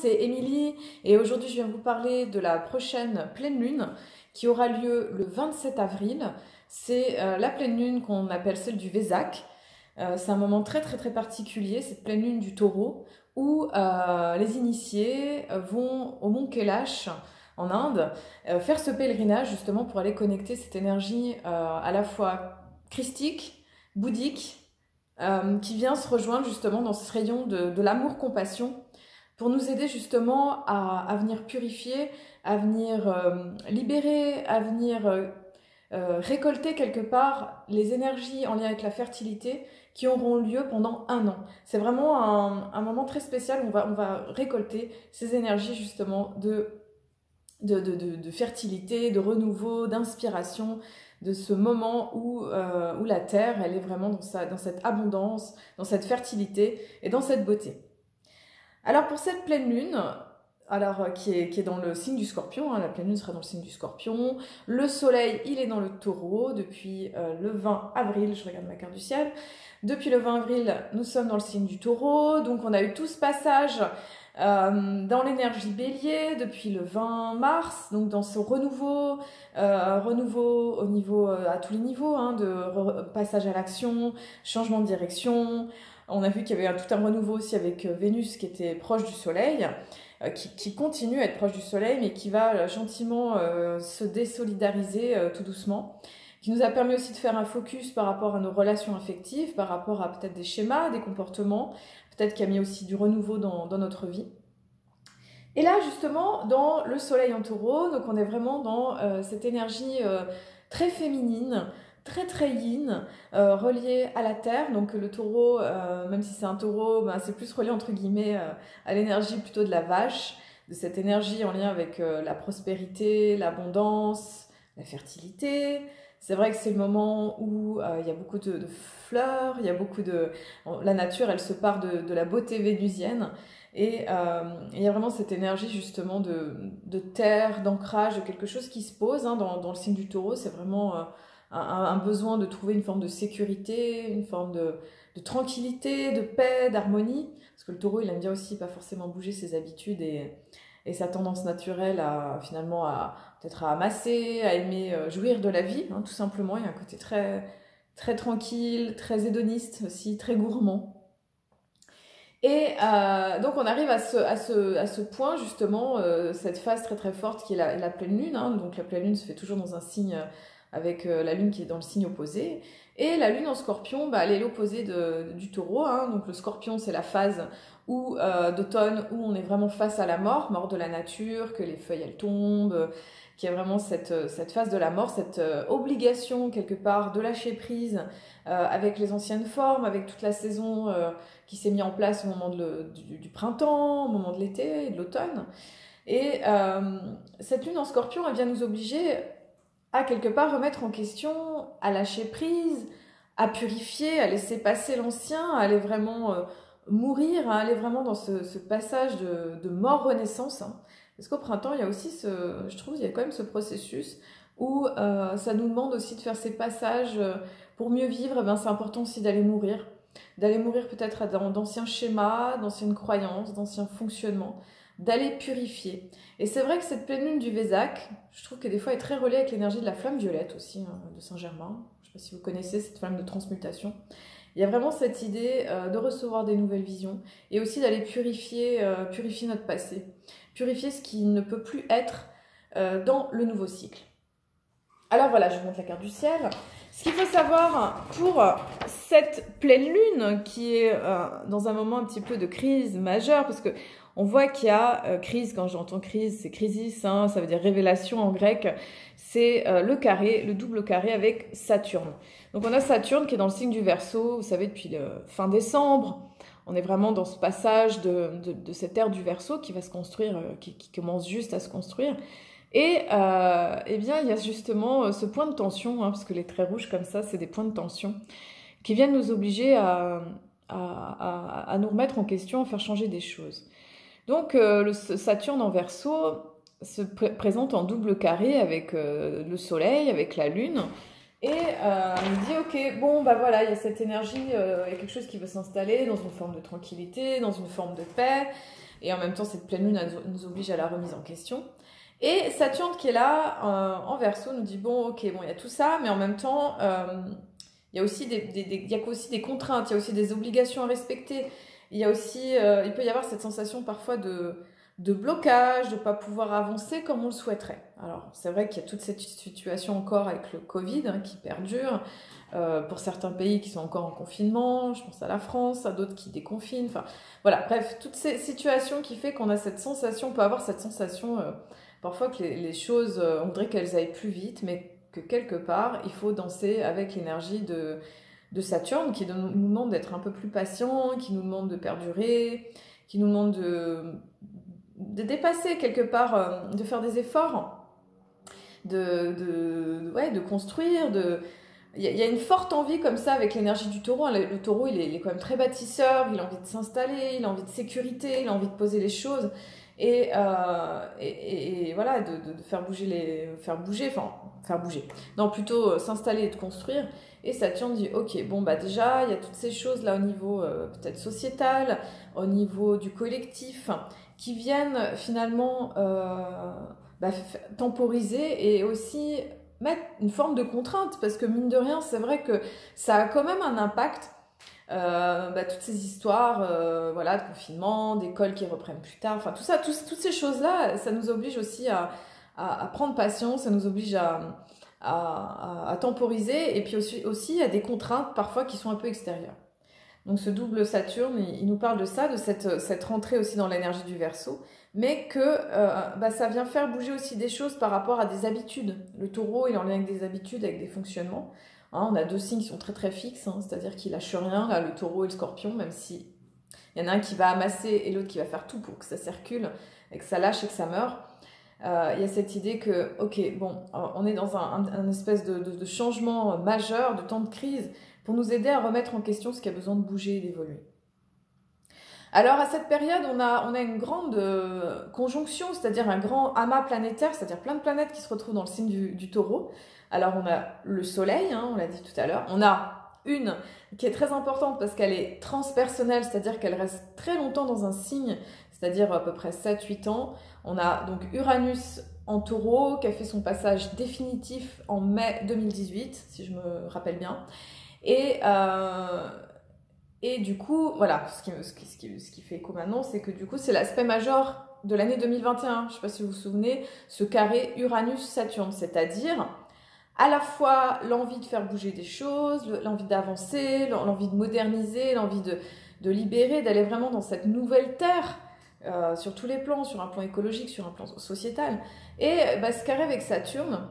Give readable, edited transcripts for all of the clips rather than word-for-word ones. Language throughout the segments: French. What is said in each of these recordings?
c'est Émilie et aujourd'hui je viens vous parler de la prochaine pleine lune qui aura lieu le 27 avril. C'est la pleine lune qu'on appelle celle du Vésac. C'est un moment très particulier, cette pleine lune du Taureau, où les initiés vont au mont Kailash en Inde faire ce pèlerinage justement pour aller connecter cette énergie à la fois christique, bouddhique, qui vient se rejoindre justement dans ce rayon de l'amour-compassion pour nous aider justement à venir purifier, à venir libérer, à venir récolter quelque part les énergies en lien avec la fertilité qui auront lieu pendant un an. C'est vraiment un moment très spécial où on va récolter ces énergies justement de fertilité, de renouveau, d'inspiration, de ce moment où la Terre, elle est vraiment dans cette abondance, dans cette fertilité et dans cette beauté. Alors pour cette pleine lune, qui est dans le signe du Scorpion, la pleine lune sera dans le signe du Scorpion, le soleil il est dans le Taureau depuis le 20 avril, je regarde ma carte du ciel, depuis le 20 avril nous sommes dans le signe du Taureau, donc on a eu tout ce passage dans l'énergie Bélier depuis le 20 mars, donc dans ce renouveau au niveau, à tous les niveaux, de passage à l'action, changement de direction. On a vu qu'il y avait tout un renouveau aussi avec Vénus qui était proche du Soleil, qui continue à être proche du Soleil, mais qui va gentiment se désolidariser tout doucement, qui nous a permis aussi de faire un focus par rapport à nos relations affectives, par rapport à peut-être des schémas, des comportements, peut-être qu'il y a mis aussi du renouveau dans notre vie. Et là, justement, dans le Soleil en Taureau, donc on est vraiment dans cette énergie très féminine, très yin, reliée à la Terre. Donc le Taureau, même si c'est un Taureau, c'est plus relié entre guillemets à l'énergie plutôt de la vache, de cette énergie en lien avec la prospérité, l'abondance, la fertilité. C'est vrai que c'est le moment où il y a beaucoup de fleurs, il y a beaucoup de... La nature, elle se part de la beauté vénusienne. Et il y a vraiment cette énergie justement de terre, d'ancrage, de quelque chose qui se pose dans le signe du Taureau. C'est vraiment un besoin de trouver une forme de sécurité, une forme de tranquillité, de paix, d'harmonie. Parce que le Taureau, il aime bien aussi pas forcément bouger ses habitudes et sa tendance naturelle à finalement peut-être à amasser, à aimer jouir de la vie, tout simplement. Il y a un côté très tranquille, très hédoniste aussi, très gourmand. Et donc on arrive à ce point justement, cette phase très forte qui est la pleine lune. Donc la pleine lune se fait toujours dans un signe avec la lune qui est dans le signe opposé. Et la lune en Scorpion, elle est l'opposé du Taureau. Donc le Scorpion, c'est la phase d'automne où on est vraiment face à la mort de la nature, que les feuilles elles tombent, qu'il y a vraiment cette phase de la mort, cette obligation quelque part de lâcher prise avec les anciennes formes, avec toute la saison qui s'est mise en place au moment du printemps, au moment de l'été et de l'automne. Et cette lune en Scorpion, elle vient nous obliger à quelque part remettre en question, à lâcher prise, à purifier, à laisser passer l'ancien, à aller vraiment mourir, à aller vraiment dans ce passage de mort-renaissance. Parce qu'au printemps, il y a aussi je trouve, il y a quand même ce processus où ça nous demande aussi de faire ces passages pour mieux vivre. C'est important aussi d'aller mourir peut-être d'anciens schémas, d'anciennes croyances, d'anciens fonctionnements, d'aller purifier. Et c'est vrai que cette pleine lune du Vésac, je trouve que des fois elle est très reliée avec l'énergie de la flamme violette aussi, de Saint-Germain. Je ne sais pas si vous connaissez cette flamme de transmutation. Il y a vraiment cette idée de recevoir des nouvelles visions et aussi d'aller purifier notre passé, purifier ce qui ne peut plus être dans le nouveau cycle. Alors voilà, je vous montre la carte du ciel. Ce qu'il faut savoir pour cette pleine lune qui est dans un moment un petit peu de crise majeure, parce que on voit qu'il y a crise, quand j'entends crise, c'est crisis, ça veut dire révélation en grec, c'est le double carré avec Saturne. Donc on a Saturne qui est dans le signe du Verseau, vous savez, depuis fin décembre. On est vraiment dans ce passage de cette ère du Verseau qui va se construire, qui commence juste à se construire. Et eh bien, il y a justement ce point de tension, parce que les traits rouges comme ça, c'est des points de tension, qui viennent nous obliger à nous remettre en question, à faire changer des choses. Donc le Saturne en Verseau se présente en double carré avec le Soleil, avec la Lune, et il dit ok, bon voilà, il y a cette énergie, il y a quelque chose qui veut s'installer dans une forme de tranquillité, dans une forme de paix, et en même temps cette pleine lune elle nous oblige à la remise en question. Et Saturne qui est là en Verseau nous dit bon ok, bon il y a tout ça, mais en même temps il y a aussi il y a aussi des contraintes, il y a aussi des obligations à respecter, il y a aussi, il peut y avoir cette sensation parfois de blocage, de ne pas pouvoir avancer comme on le souhaiterait. Alors c'est vrai qu'il y a toute cette situation encore avec le Covid hein, qui perdure, pour certains pays qui sont encore en confinement, je pense à la France, à d'autres qui déconfinent, enfin voilà, bref, toutes ces situations qui fait qu'on a cette sensation, on peut avoir cette sensation parfois que les choses, on voudrait qu'elles aillent plus vite, mais que quelque part, il faut danser avec l'énergie de Saturne qui nous demande d'être un peu plus patient, qui nous demande de perdurer, qui nous demande de dépasser quelque part, de faire des efforts, ouais, de construire, il y a une forte envie comme ça avec l'énergie du taureau. Le taureau, il est quand même très bâtisseur, il a envie de s'installer, il a envie de sécurité, il a envie de poser les choses. Et voilà, de faire bouger faire bouger. Non, plutôt s'installer et de construire. Et Saturne dit, ok, bon, bah déjà, il y a toutes ces choses là au niveau peut-être sociétal, au niveau du collectif, qui viennent finalement temporiser et aussi mettre une forme de contrainte, parce que mine de rien, c'est vrai que ça a quand même un impact. Toutes ces histoires voilà, de confinement, d'écoles qui reprennent plus tard, enfin tout ça, toutes ces choses-là, ça nous oblige aussi à prendre patience, ça nous oblige à temporiser, et puis aussi à des contraintes parfois qui sont un peu extérieures. Donc ce double Saturne, il nous parle de ça, de cette rentrée aussi dans l'énergie du Verseau, mais que ça vient faire bouger aussi des choses par rapport à des habitudes. Le taureau, il est en lien avec des habitudes, avec des fonctionnements. Hein, on a deux signes qui sont très très fixes, hein, c'est-à-dire qu'ils lâchent rien, là, le taureau et le scorpion, même si il y en a un qui va amasser et l'autre qui va faire tout pour que ça circule, et que ça lâche et que ça meurt. Il y a cette idée que, ok, bon, on est dans un espèce de changement majeur, de temps de crise, pour nous aider à remettre en question ce qui a besoin de bouger et d'évoluer. Alors à cette période, on a une grande conjonction, c'est-à-dire un grand amas planétaire, c'est-à-dire plein de planètes qui se retrouvent dans le signe du taureau. Alors on a le soleil, hein, on l'a dit tout à l'heure, on a une qui est très importante parce qu'elle est transpersonnelle, c'est-à-dire qu'elle reste très longtemps dans un signe, c'est-à-dire à peu près 7-8 ans. On a donc Uranus en taureau qui a fait son passage définitif en mai 2018, si je me rappelle bien. Et du coup, voilà, ce qui fait écho maintenant, c'est que du coup, c'est l'aspect majeur de l'année 2021. Je ne sais pas si vous vous souvenez, ce carré Uranus-Saturne, c'est-à-dire à la fois l'envie de faire bouger des choses, l'envie d'avancer, l'envie de moderniser, l'envie de libérer, d'aller vraiment dans cette nouvelle terre, sur tous les plans, sur un plan écologique, sur un plan sociétal. Et ce carré avec Saturne,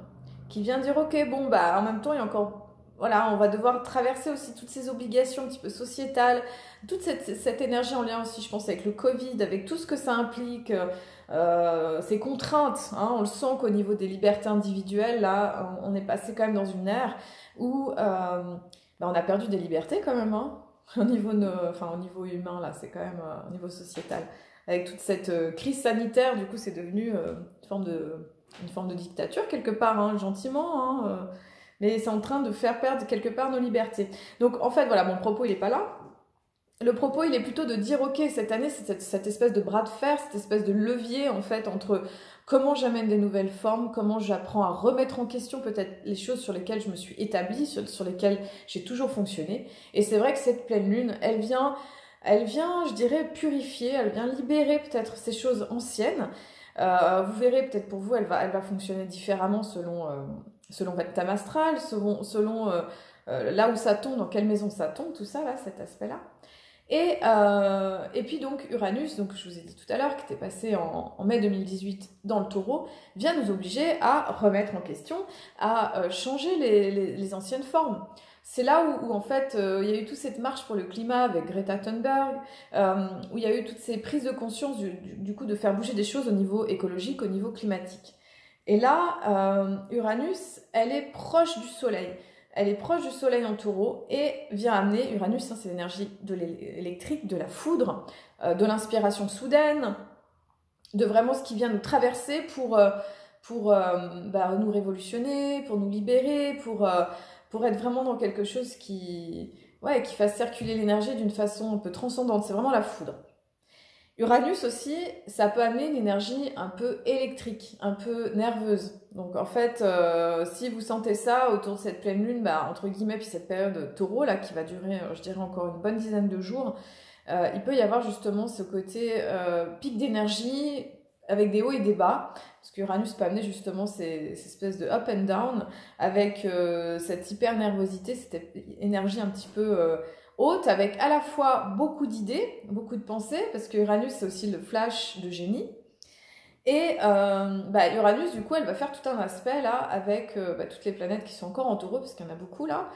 qui vient dire, ok, bon, en même temps, il y a encore... Voilà, on va devoir traverser aussi toutes ces obligations un petit peu sociétales, toute cette énergie en lien aussi, je pense, avec le Covid, avec tout ce que ça implique, ces contraintes. Hein, on le sent qu'au niveau des libertés individuelles, là, on est passé quand même dans une ère où on a perdu des libertés quand même, hein, au niveau humain, là, c'est quand même au niveau sociétal. Avec toute cette crise sanitaire, du coup, c'est devenu une forme de dictature quelque part, hein, gentiment, hein, mais c'est en train de faire perdre quelque part nos libertés. Donc en fait, voilà, mon propos, il n'est pas là. Le propos, il est plutôt de dire, ok, cette année, c'est cette espèce de bras de fer, cette espèce de levier, en fait, entre comment j'amène des nouvelles formes, comment j'apprends à remettre en question peut-être les choses sur lesquelles je me suis établie, sur lesquelles j'ai toujours fonctionné. Et c'est vrai que cette pleine lune, elle vient, je dirais, purifier, elle vient libérer peut-être ces choses anciennes. Vous verrez, peut-être pour vous, elle va fonctionner différemment selon votre thème astral, selon là où ça tombe, dans quelle maison ça tombe, tout ça, là, cet aspect-là. Et puis donc Uranus, donc je vous ai dit tout à l'heure, qui était passé en mai 2018 dans le taureau, vient nous obliger à remettre en question, à changer les anciennes formes. C'est là où en fait, il y a eu toute cette marche pour le climat avec Greta Thunberg, où il y a eu toutes ces prises de conscience du coup de faire bouger des choses au niveau écologique, au niveau climatique. Et là, Uranus, elle est proche du Soleil. Elle est proche du Soleil en taureau et vient amener, Uranus, hein, c'est l'énergie de l'électrique, de la foudre, de l'inspiration soudaine, de vraiment ce qui vient nous traverser pour nous révolutionner, pour nous libérer, pour être vraiment dans quelque chose qui fasse circuler l'énergie d'une façon un peu transcendante. C'est vraiment la foudre. Uranus aussi, ça peut amener une énergie un peu électrique, un peu nerveuse. Donc en fait, si vous sentez ça autour de cette pleine lune, bah, entre guillemets, puis cette période taureau là qui va durer, je dirais encore une bonne dizaine de jours, il peut y avoir justement ce côté pic d'énergie avec des hauts et des bas, parce qu'Uranus peut amener justement ces espèces de up and down avec cette hyper nervosité, cette énergie un petit peu haute, avec à la fois beaucoup d'idées, beaucoup de pensées, parce que Uranus c'est aussi le flash de génie. Et Uranus, du coup, elle va faire tout un aspect là avec toutes les planètes qui sont encore en taureau, parce qu'il y en a beaucoup là.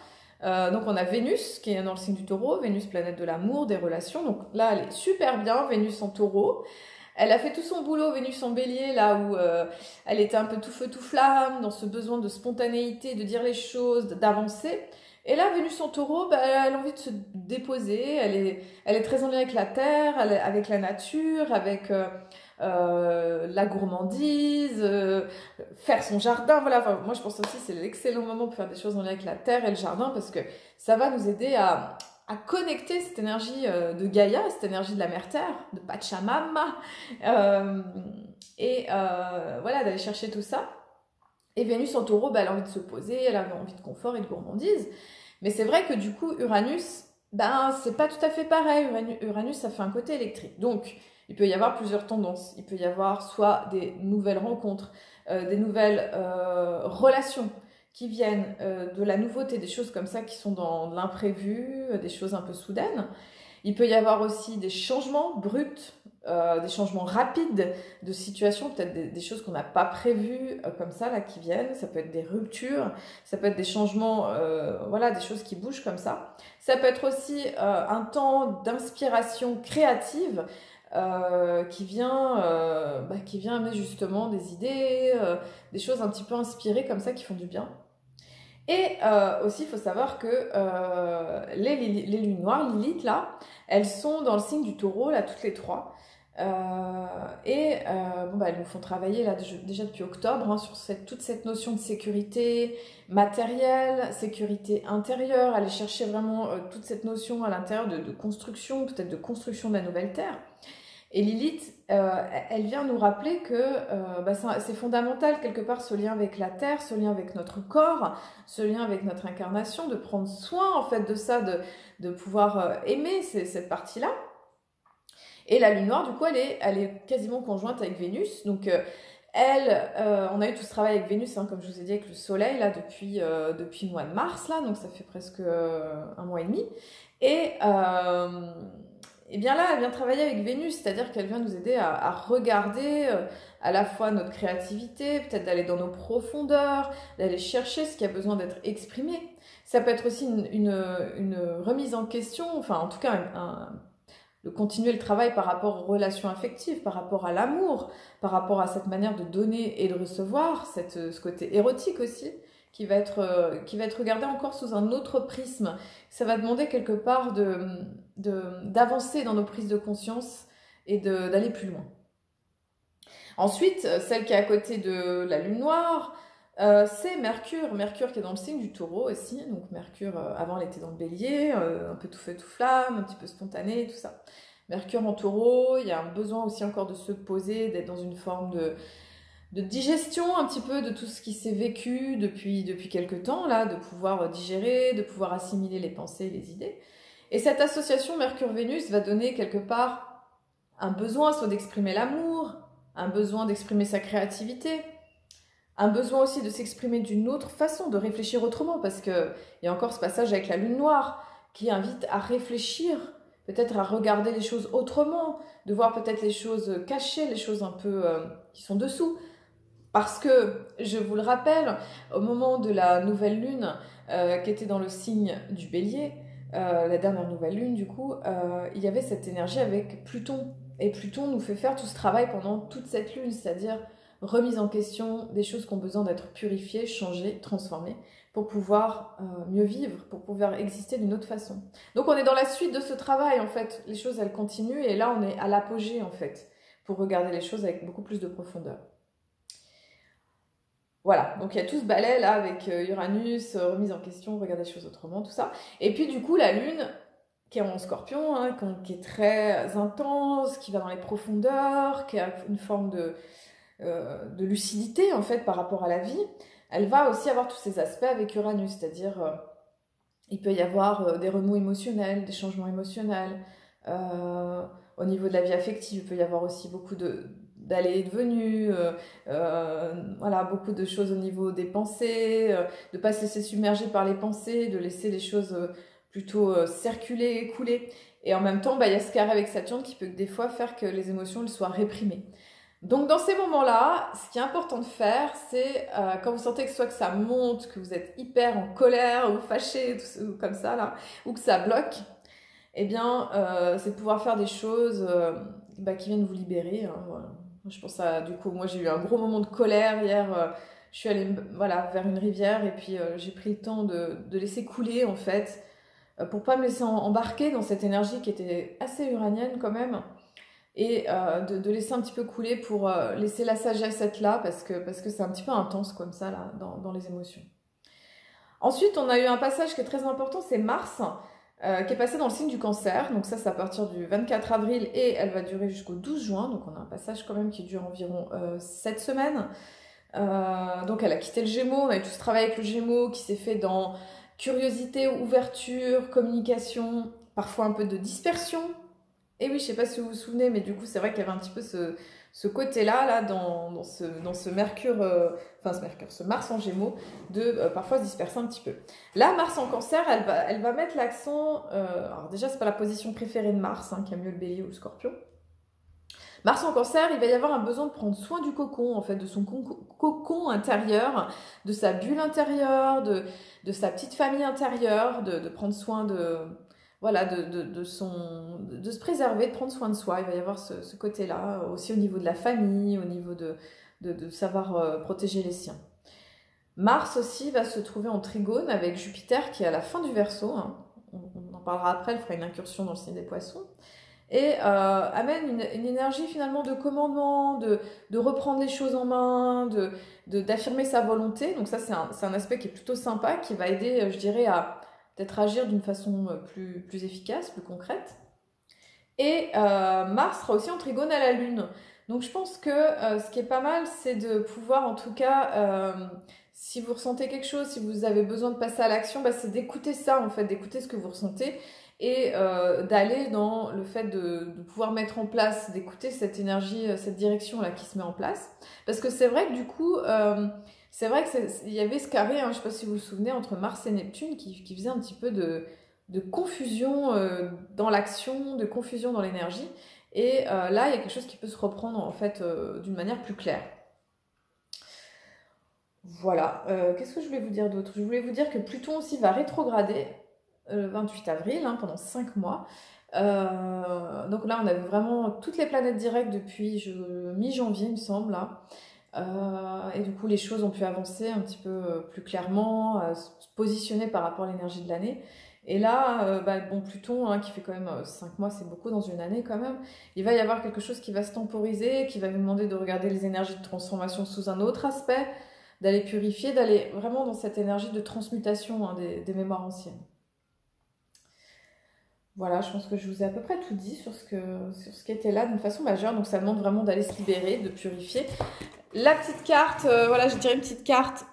Donc on a Vénus qui est dans le signe du taureau, Vénus planète de l'amour, des relations. Donc là, elle est super bien, Vénus en taureau. Elle a fait tout son boulot, Vénus en bélier, là où elle était un peu tout feu tout flamme, dans ce besoin de spontanéité, de dire les choses, d'avancer. Et là, Vénus en taureau, elle a envie de se déposer, elle est très en lien avec la terre, avec la nature, avec la gourmandise, faire son jardin, voilà. Enfin, moi, je pense aussi que c'est l'excellent moment pour faire des choses en lien avec la terre et le jardin, parce que ça va nous aider à connecter cette énergie de Gaïa, cette énergie de la mère-terre, de Pachamama, voilà, d'aller chercher tout ça. Et Vénus en taureau, elle a envie de se poser, elle a envie de confort et de gourmandise. Mais c'est vrai que du coup, Uranus, c'est pas tout à fait pareil. Uranus, ça fait un côté électrique. Donc, il peut y avoir plusieurs tendances. Il peut y avoir soit des nouvelles rencontres, des nouvelles relations qui viennent de la nouveauté, des choses comme ça qui sont dans l'imprévu, des choses un peu soudaines. Il peut y avoir aussi des changements bruts, des changements rapides de situation, peut-être des choses qu'on n'a pas prévues comme ça, là, qui viennent. Ça peut être des ruptures, ça peut être des changements, voilà, des choses qui bougent comme ça. Ça peut être aussi un temps d'inspiration créative qui vient amener justement des idées, des choses un petit peu inspirées comme ça qui font du bien. Et aussi, il faut savoir que les lunes noires, Lilith, là, elles sont dans le signe du taureau, là, toutes les trois. Elles nous font travailler là, déjà depuis octobre sur toute cette notion de sécurité matérielle, sécurité intérieure, aller chercher vraiment toute cette notion à l'intérieur de construction, peut-être de construction de la nouvelle terre. Et Lilith, elle vient nous rappeler que c'est fondamental quelque part ce lien avec la terre, ce lien avec notre corps, ce lien avec notre incarnation, de prendre soin en fait de ça, de pouvoir aimer cette partie-là. Et la lune noire, du coup, elle est quasiment conjointe avec Vénus. Donc on a eu tout ce travail avec Vénus, comme je vous ai dit, avec le soleil là depuis le mois de mars là, donc ça fait presque un mois et demi. Et bien là, elle vient travailler avec Vénus, c'est-à-dire qu'elle vient nous aider à regarder à la fois notre créativité, peut-être d'aller dans nos profondeurs, d'aller chercher ce qui a besoin d'être exprimé. Ça peut être aussi une remise en question, enfin en tout cas de continuer le travail par rapport aux relations affectives, par rapport à l'amour, par rapport à cette manière de donner et de recevoir, ce côté érotique aussi, qui va être regardé encore sous un autre prisme. Ça va demander quelque part d'avancer dans nos prises de conscience et d'aller plus loin. Ensuite, celle qui est à côté de la lune noire, c'est Mercure. Mercure qui est dans le signe du taureau aussi. Donc Mercure, avant, elle était dans le bélier, un peu tout feu, tout flamme, un petit peu spontané, tout ça. Mercure en taureau, il y a un besoin aussi encore de se poser, d'être dans une forme de digestion un petit peu de tout ce qui s'est vécu depuis quelques temps, là, de pouvoir digérer, de pouvoir assimiler les pensées et les idées. Et cette association Mercure-Vénus va donner quelque part un besoin soit d'exprimer l'amour, un besoin d'exprimer sa créativité, un besoin aussi de s'exprimer d'une autre façon, de réfléchir autrement, parce qu'il y a encore ce passage avec la lune noire qui invite à réfléchir, peut-être à regarder les choses autrement, de voir peut-être les choses cachées, les choses un peu qui sont dessous. Parce que, je vous le rappelle, au moment de la nouvelle lune, qui était dans le signe du bélier, la dernière nouvelle lune du coup, il y avait cette énergie avec Pluton. Et Pluton nous fait faire tout ce travail pendant toute cette lune, c'est-à-dire remise en question des choses qui ont besoin d'être purifiées, changées, transformées, pour pouvoir mieux vivre, pour pouvoir exister d'une autre façon. Donc on est dans la suite de ce travail en fait, les choses elles continuent et là on est à l'apogée en fait, pour regarder les choses avec beaucoup plus de profondeur. Voilà, donc il y a tout ce balai là avec Uranus, remise en question, regarder les choses autrement, tout ça. Et puis du coup la lune qui est en Scorpion, hein, qui est très intense, qui va dans les profondeurs, qui a une forme de lucidité en fait par rapport à la vie, elle va aussi avoir tous ces aspects avec Uranus, c'est-à-dire il peut y avoir des remous émotionnels, des changements émotionnels, au niveau de la vie affective, il peut y avoir aussi beaucoup d'allées et de venues, voilà, beaucoup de choses au niveau des pensées, de ne pas se laisser submerger par les pensées, de laisser les choses plutôt circuler, couler. Et en même temps, il y a ce carré avec Saturne qui peut des fois faire que les émotions elles soient réprimées. Donc dans ces moments-là, ce qui est important de faire, c'est quand vous sentez que soit que ça monte, que vous êtes hyper en colère ou fâché, ou comme ça, là, ou que ça bloque, eh bien, c'est de pouvoir faire des choses qui viennent vous libérer. Hein, voilà. Je pense à, du coup, moi j'ai eu un gros moment de colère hier. Je suis allée voilà, vers une rivière et puis j'ai pris le temps de laisser couler en fait, pour pas me laisser embarquer dans cette énergie qui était assez uranienne quand même. Et de laisser un petit peu couler pour laisser la sagesse être là parce que c'est un petit peu intense comme ça là, dans les émotions. Ensuite, on a eu un passage qui est très important, c'est Mars, qui est passé dans le signe du Cancer. Donc ça, c'est à partir du 24 avril et elle va durer jusqu'au 12 juin. Donc on a un passage quand même qui dure environ 7 semaines. Donc elle a quitté le Gémeaux, on a eu tout ce travail avec le Gémeaux qui s'est fait dans curiosité, ouverture, communication, parfois un peu de dispersion. Et oui, je ne sais pas si vous vous souvenez, mais du coup, c'est vrai qu'il y avait un petit peu ce côté-là, dans ce Mercure, ce Mars en Gémeaux, de parfois se disperser un petit peu. Là, Mars en Cancer, elle va mettre l'accent. Alors déjà, c'est pas la position préférée de Mars, hein, qui a mieux le Bélier ou le Scorpion. Mars en Cancer, il va y avoir un besoin de prendre soin du cocon, en fait, de son cocon intérieur, de sa bulle intérieure, de sa petite famille intérieure, de prendre soin voilà, de se préserver, de prendre soin de soi. Il va y avoir ce côté-là, aussi au niveau de la famille, au niveau de savoir protéger les siens. Mars aussi va se trouver en trigone avec Jupiter qui est à la fin du Verseau. Hein. On en parlera après, elle fera une incursion dans le signe des Poissons. Et amène une énergie finalement de commandement, de reprendre les choses en main, d'affirmer sa volonté. Donc ça, c'est un aspect qui est plutôt sympa, qui va aider, je dirais, à peut-être agir d'une façon plus efficace, plus concrète. Et Mars sera aussi en trigone à la Lune. Donc je pense que ce qui est pas mal, c'est de pouvoir en tout cas, si vous ressentez quelque chose, si vous avez besoin de passer à l'action, c'est d'écouter ça en fait, d'écouter ce que vous ressentez et d'aller dans le fait de pouvoir mettre en place, d'écouter cette énergie, cette direction-là qui se met en place. Parce que c'est vrai que du coup... c'est vrai qu'il y avait ce carré, hein, je ne sais pas si vous vous souvenez, entre Mars et Neptune qui faisait un petit peu de confusion dans l'action, de confusion dans l'énergie. Et là, il y a quelque chose qui peut se reprendre en fait d'une manière plus claire. Voilà. Qu'est-ce que je voulais vous dire d'autre? Je voulais vous dire que Pluton aussi va rétrograder le 28 avril, hein, pendant 5 mois. Donc là, on avait vraiment toutes les planètes directes depuis mi-janvier, il me semble, là. Et du coup, les choses ont pu avancer un petit peu plus clairement, se positionner par rapport à l'énergie de l'année. Et là, bon, Pluton, hein, qui fait quand même 5 mois, c'est beaucoup dans une année quand même, il va y avoir quelque chose qui va se temporiser, qui va nous demander de regarder les énergies de transformation sous un autre aspect, d'aller purifier, d'aller vraiment dans cette énergie de transmutation, hein, des mémoires anciennes. Voilà, je pense que je vous ai à peu près tout dit sur ce qui était là d'une façon majeure. Donc ça demande vraiment d'aller se libérer, de purifier. La petite carte, voilà, je dirais une petite carte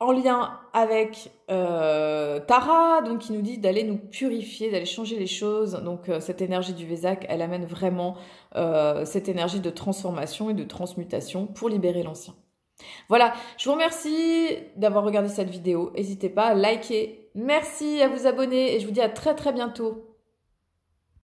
en lien avec Tara, donc qui nous dit d'aller nous purifier, d'aller changer les choses. Donc cette énergie du Vésac, elle amène vraiment cette énergie de transformation et de transmutation pour libérer l'ancien. Voilà, je vous remercie d'avoir regardé cette vidéo. N'hésitez pas à liker. Merci, à vous abonner et je vous dis à très très bientôt.